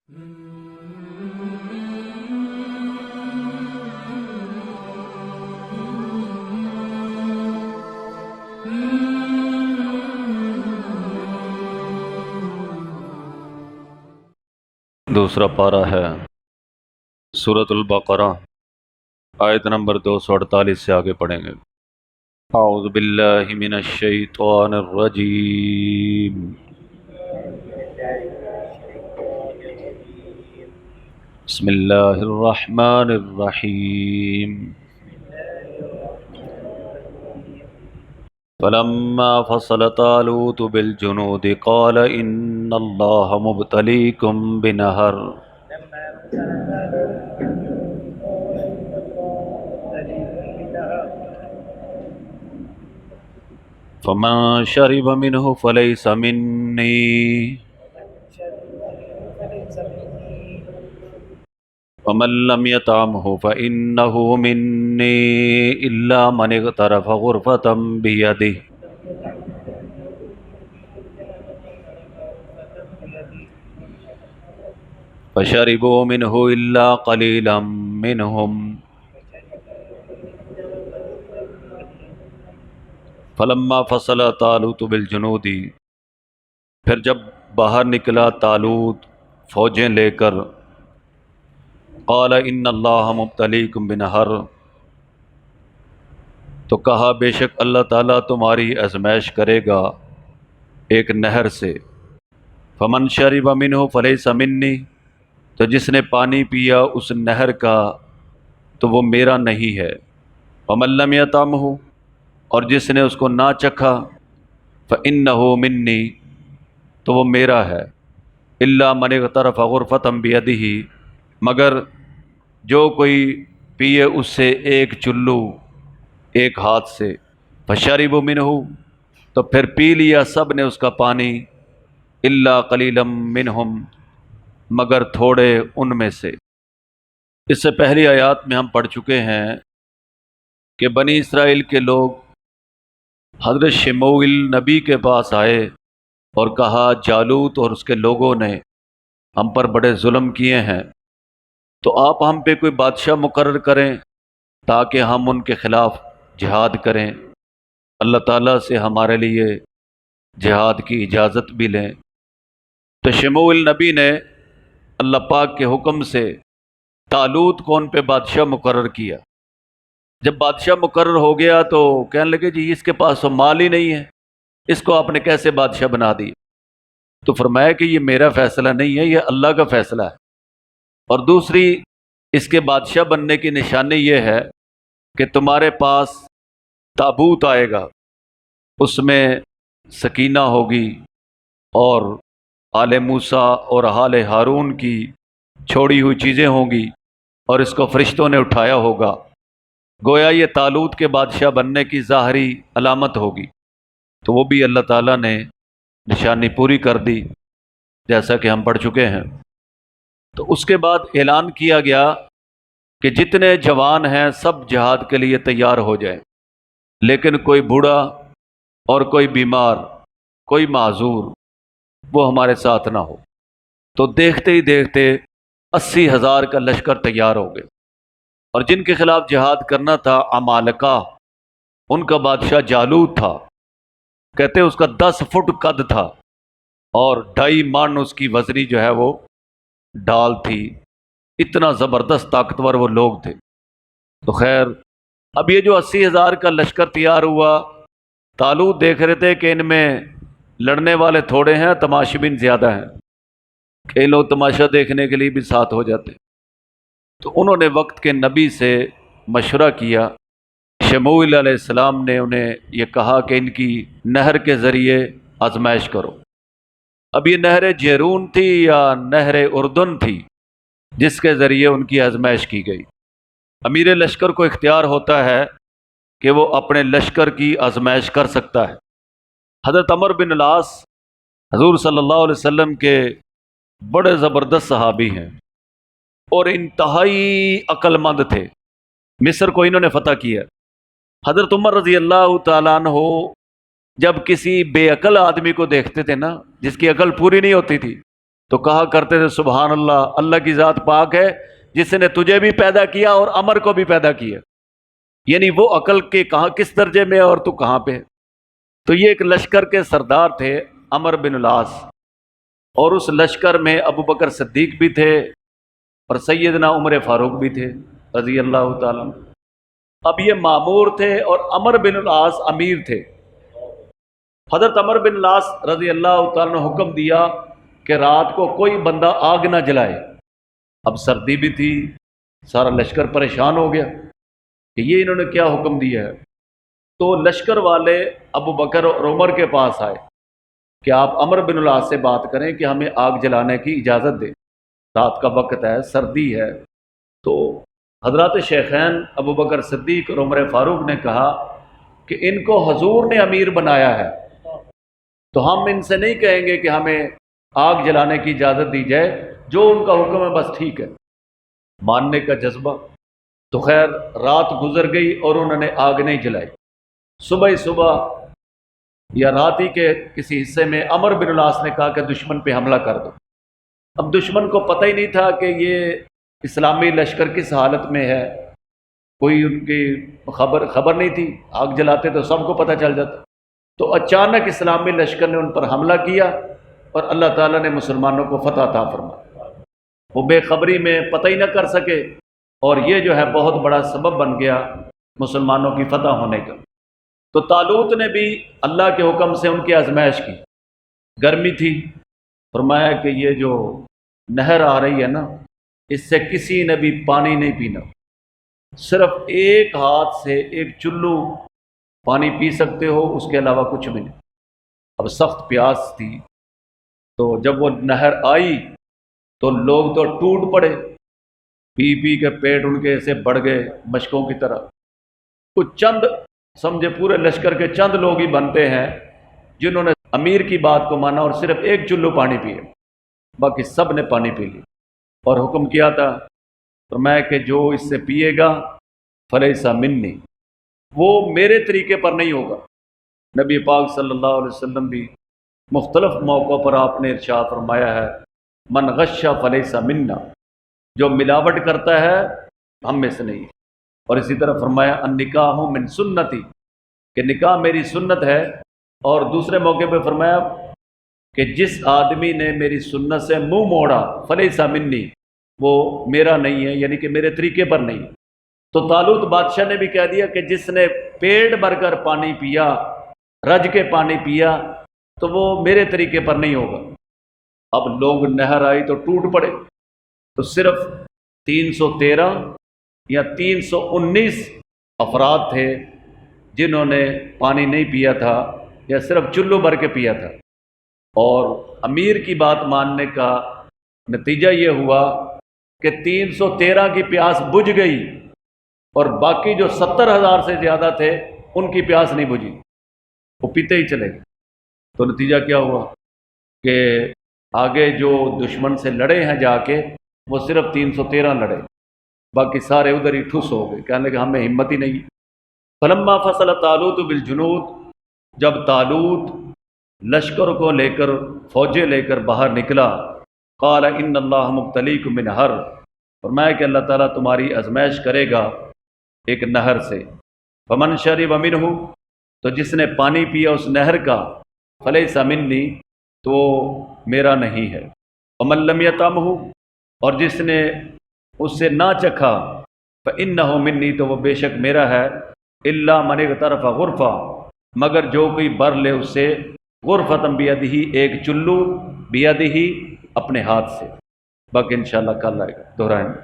دوسرا پارہ ہے سورۃ البقرہ، آیت نمبر 248 سے آگے پڑھیں گے۔ اعوذ باللہ من الشیطان الرجیم، بسم اللہ الرحمن الرحیم۔ فلما فصل طالوت بالجنود قال ان اللہ مبتلیکم بنہر فمن شرب منه فليس مني ومن لم يطعمه فإنه مني إلا من اغترف غرفة بيده فشربوا منه إلا قليلا منهم فلما فصل طالوت بالجنود، پھر جب باہر نکلا طالوت فوجیں لے کر، قال ان اللہ مبتلیکم بنہر، تو کہا بے شک اللہ تعالیٰ تمہاری آزمائش کرے گا ایک نہر سے۔ فمن شرب منہ فلیس منی، تو جس نے پانی پیا اس نہر کا تو وہ میرا نہیں ہے۔ ومن لم یطعمہ، اور جس نے اس کو نہ چکھا، فإنہ منی، تو وہ میرا ہے۔ الا من اغترف غرفۃ بیدہ، مگر جو کوئی پیے اس سے ایک چلو ایک ہاتھ سے، فشربوا منہ، تو پھر پی لیا سب نے اس کا پانی، الا قلیلا منہم، مگر تھوڑے ان میں سے۔ اس سے پہلی آیات میں ہم پڑھ چکے ہیں کہ بنی اسرائیل کے لوگ حضرت شموئیل نبی کے پاس آئے اور کہا جالوت اور اس کے لوگوں نے ہم پر بڑے ظلم کیے ہیں، تو آپ ہم پہ کوئی بادشاہ مقرر کریں تاکہ ہم ان کے خلاف جہاد کریں، اللہ تعالیٰ سے ہمارے لیے جہاد کی اجازت بھی لیں۔ تو شموئیل نبی نے اللہ پاک کے حکم سے طالوت کو ان پہ بادشاہ مقرر کیا۔ جب بادشاہ مقرر ہو گیا تو کہنے لگے جی اس کے پاس تو مال ہی نہیں ہے، اس کو آپ نے کیسے بادشاہ بنا دی؟ تو فرمایا کہ یہ میرا فیصلہ نہیں ہے، یہ اللہ کا فیصلہ ہے۔ اور دوسری اس کے بادشاہ بننے کی نشانی یہ ہے کہ تمہارے پاس تابوت آئے گا، اس میں سکینہ ہوگی اور آل موسیٰ اور آل ہارون کی چھوڑی ہوئی چیزیں ہوں گی، اور اس کو فرشتوں نے اٹھایا ہوگا، گویا یہ طالوت کے بادشاہ بننے کی ظاہری علامت ہوگی۔ تو وہ بھی اللہ تعالیٰ نے نشانی پوری کر دی جیسا کہ ہم پڑھ چکے ہیں۔ تو اس کے بعد اعلان کیا گیا کہ جتنے جوان ہیں سب جہاد کے لیے تیار ہو جائیں، لیکن کوئی بوڑھا اور کوئی بیمار، کوئی معذور وہ ہمارے ساتھ نہ ہو۔ تو دیکھتے ہی دیکھتے 80,000 کا لشکر تیار ہو گئے، اور جن کے خلاف جہاد کرنا تھا عمالقہ، ان کا بادشاہ جالوت تھا، کہتے اس کا 10 فٹ قد تھا اور 2.5 من اس کی وزنی جو ہے وہ ڈال تھی، اتنا زبردست طاقتور وہ لوگ تھے۔ تو خیر اب یہ جو 80,000 کا لشکر تیار ہوا، طالوت دیکھ رہے تھے کہ ان میں لڑنے والے تھوڑے ہیں، تماشبین زیادہ ہیں، کئی لوگ تماشا دیکھنے کے لیے بھی ساتھ ہو جاتے۔ تو انہوں نے وقت کے نبی سے مشورہ کیا، شموئیل علیہ السلام نے انہیں یہ کہا کہ ان کی نہر کے ذریعے آزمائش کرو۔ اب یہ نہر جیرون تھی یا نہر اردن تھی جس کے ذریعے ان کی آزمائش کی گئی؟ امیر لشکر کو اختیار ہوتا ہے کہ وہ اپنے لشکر کی آزمائش کر سکتا ہے۔ حضرت عمر بن العاص حضور صلی اللہ علیہ وسلم کے بڑے زبردست صحابی ہیں اور انتہائی عقل مند تھے۔ مصر کو انہوں نے فتح کیا۔ حضرت عمر رضی اللہ تعالیٰ عنہ جب کسی بے عقل آدمی کو دیکھتے تھے نا، جس کی عقل پوری نہیں ہوتی تھی، تو کہا کرتے تھے سبحان اللہ، اللہ کی ذات پاک ہے جس نے تجھے بھی پیدا کیا اور عمر کو بھی پیدا کیا، یعنی وہ عقل کے کہاں کس درجے میں اور تو کہاں پہ۔ تو یہ ایک لشکر کے سردار تھے عمر بن العاص، اور اس لشکر میں ابو بکر صدیق بھی تھے اور سیدنا عمر فاروق بھی تھے رضی اللہ تعالیٰ عنہ۔ اب یہ مامور تھے اور عمر بن العاص امیر تھے۔ حضرت عمر بن العاص رضی اللہ تعالیٰ نے حکم دیا کہ رات کو کوئی بندہ آگ نہ جلائے۔ اب سردی بھی تھی، سارا لشکر پریشان ہو گیا کہ یہ انہوں نے کیا حکم دیا ہے۔ تو لشکر والے ابو بکر اور عمر کے پاس آئے کہ آپ عمر بن العاص سے بات کریں کہ ہمیں آگ جلانے کی اجازت دیں، رات کا وقت ہے، سردی ہے۔ تو حضرات شیخین ابو بکر صدیق اور عمر فاروق نے کہا کہ ان کو حضور نے امیر بنایا ہے، تو ہم ان سے نہیں کہیں گے کہ ہمیں آگ جلانے کی اجازت دی جائے، جو ان کا حکم ہے بس ٹھیک ہے، ماننے کا جذبہ۔ تو خیر رات گزر گئی اور انہوں نے آگ نہیں جلائی۔ صبح یا رات ہی کے کسی حصے میں عمر بن العاص نے کہا کہ دشمن پہ حملہ کر دو۔ اب دشمن کو پتہ ہی نہیں تھا کہ یہ اسلامی لشکر کس حالت میں ہے، کوئی ان کی خبر نہیں تھی، آگ جلاتے تو سب کو پتہ چل جاتا۔ تو اچانک اسلامی لشکر نے ان پر حملہ کیا اور اللہ تعالیٰ نے مسلمانوں کو فتح عطا فرمایا۔ وہ بے خبری میں پتہ ہی نہ کر سکے، اور یہ جو ہے بہت بڑا سبب بن گیا مسلمانوں کی فتح ہونے کا۔ تو طالوت نے بھی اللہ کے حکم سے ان کی آزمائش کی۔ گرمی تھی، فرمایا کہ یہ جو نہر آ رہی ہے نا، اس سے کسی نے بھی پانی نہیں پینا، صرف ایک ہاتھ سے ایک چلو پانی پی سکتے ہو، اس کے علاوہ کچھ بھی نہیں۔ اب سخت پیاس تھی، تو جب وہ نہر آئی تو لوگ تو ٹوٹ پڑے، پی پی کے پیٹ ان کے ایسے بڑھ گئے مشکوں کی طرح۔ کچھ چند سمجھے پورے لشکر کے چند لوگ ہی بنتے ہیں جنہوں نے امیر کی بات کو مانا اور صرف ایک چلو پانی پیے، باقی سب نے پانی پی لی۔ اور حکم کیا تھا، فرمایا کہ جو اس سے پیے گا فلیس منی، وہ میرے طریقے پر نہیں ہوگا۔ نبی پاک صلی اللہ علیہ وسلم بھی مختلف موقعوں پر آپ نے ارشاد فرمایا ہے، من غش فلیس منا، جو ملاوٹ کرتا ہے ہم میں سے نہیں۔ اور اسی طرح فرمایا النکاح من سنتی، کہ نکاح میری سنت ہے۔ اور دوسرے موقع پہ فرمایا کہ جس آدمی نے میری سنت سے منہ موڑا فلیس منی، وہ میرا نہیں ہے، یعنی کہ میرے طریقے پر نہیں۔ تو طالوت بادشاہ نے بھی کہہ دیا کہ جس نے پیٹ بھر کر پانی پیا، رج کے پانی پیا، تو وہ میرے طریقے پر نہیں ہوگا۔ اب لوگ نہر آئی تو ٹوٹ پڑے، تو صرف 313 یا 319 افراد تھے جنہوں نے پانی نہیں پیا تھا یا صرف چلو بھر کے پیا تھا۔ اور امیر کی بات ماننے کا نتیجہ یہ ہوا کہ 313 کی پیاس بجھ گئی، اور باقی جو 70,000 سے زیادہ تھے ان کی پیاس نہیں بجھی، وہ پیتے ہی چلے گئے۔ تو نتیجہ کیا ہوا کہ آگے جو دشمن سے لڑے ہیں جا کے، وہ صرف 313 لڑے، باقی سارے ادھر ہی ٹھس ہو گئے، کہنے لگے ہمیں ہمت ہی نہیں۔ فلما فصل طالوت بالجنود، جب طالوت لشکر کو لے کر، فوجیں لے کر باہر نکلا، قال ان اللہ مبتلیکم بنہر، فرمایا کہ اللہ تعالیٰ تمہاری آزمائش کرے گا ایک نہر سے۔ فمن شرب منہ، تو جس نے پانی پیا اس نہر کا، فلیس منی، تو میرا نہیں ہے۔ ومن لم یطعمہ، اور جس نے اس سے نہ چکھا، فإنہ منی، تو وہ بے شک میرا ہے۔ الا من اغترف غرفہ، مگر جو کوئی بھر لے اس سے، غرفتم بیدہ، ایک چلو، بیدہ، اپنے ہاتھ سے۔ باقی انشاءاللہ کل آئے گا، دہرائیں گے۔